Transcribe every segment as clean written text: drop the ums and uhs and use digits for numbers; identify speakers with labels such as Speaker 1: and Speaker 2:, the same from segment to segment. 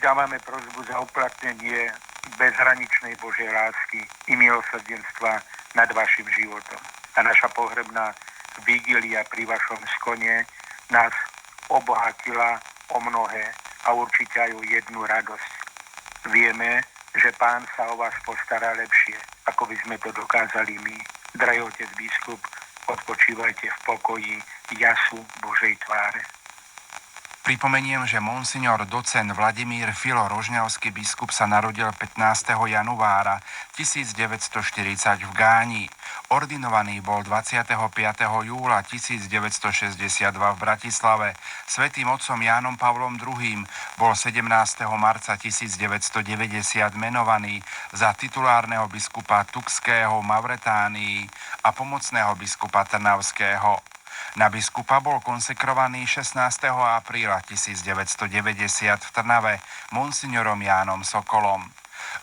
Speaker 1: Dávame prosbu za uplatnenie bezhraničnej Božej lásky i milosrdenstva nad vašim životom. A naša pohrebná vigília pri vašom skone nás obohatila o mnohé a určite aj o jednu radosť. Vieme, že Pán sa o vás postará lepšie, ako by sme to dokázali my. Drahý otec biskup, odpočívajte v pokoji jasu Božej tváre.
Speaker 2: Pripomeniem, že monsignor docent Vladimír Filo, rožňavský biskup, sa narodil 15. januára 1940 v Gáni. Ordinovaný bol 25. júla 1962 v Bratislave. Svätým otcom Jánom Pavlom II bol 17. marca 1990 menovaný za titulárneho biskupa Tukského v Mauretánii a pomocného biskupa Trnavského. Na biskupa bol konsekrovaný 16. apríla 1990 v Trnave monsignorom Jánom Sokolom.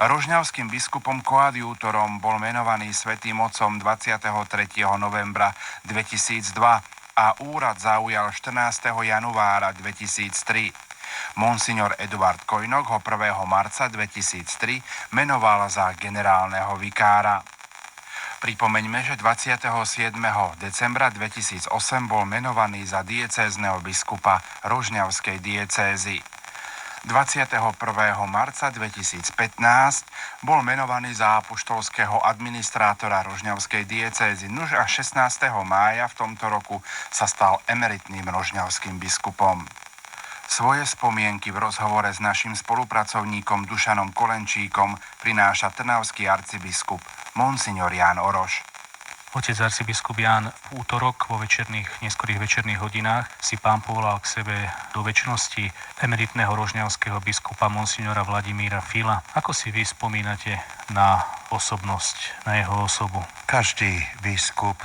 Speaker 2: Rožňavským biskupom koadjútorom bol menovaný svätým otcom 23. novembra 2002 a úrad zaujal 14. januára 2003. Monsignor Eduard Kojnok ho 1. marca 2003 menoval za generálneho vikára. Pripomeňme, že 27. decembra 2008 bol menovaný za diecézneho biskupa Rožňavskej diecézy. 21. marca 2015 bol menovaný za apoštolského administrátora Rožňavskej diecézy. Nuž a 16. mája v tomto roku sa stal emeritným rožňavským biskupom. Svoje spomienky v rozhovore s našim spolupracovníkom Dušanom Kolenčíkom prináša trnavský arcibiskup monsignor Ján Oroš.
Speaker 3: Otec arcibiskup Ján, v útorok vo neskorých večerných hodinách si Pán povolal k sebe do večnosti emeritného rožňavského biskupa monsignora Vladimíra Fila. Ako si vy spomínate na osobnosť, na jeho osobu?
Speaker 4: Každý biskup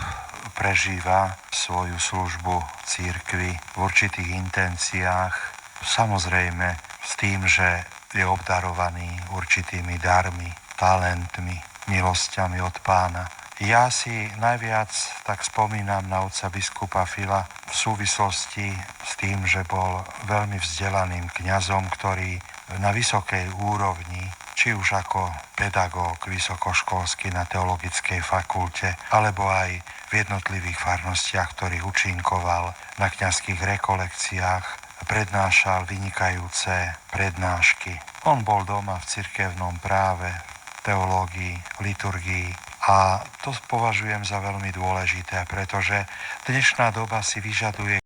Speaker 4: prežíva svoju službu cirkvi v určitých intenciách, samozrejme s tým, že je obdarovaný určitými darmi, talentmi, milosťami od Pána. Ja si najviac tak spomínam na otca biskupa Fila v súvislosti s tým, že bol veľmi vzdelaným kňazom, ktorý na vysokej úrovni, či už ako pedagóg vysokoškolský na teologickej fakulte, alebo aj v jednotlivých farnostiach, ktorých účinkoval na kňazských rekolekciách, prednášal vynikajúce prednášky. On bol doma v cirkevnom práve, teológii, liturgii a to považujem za veľmi dôležité, pretože dnešná doba si vyžaduje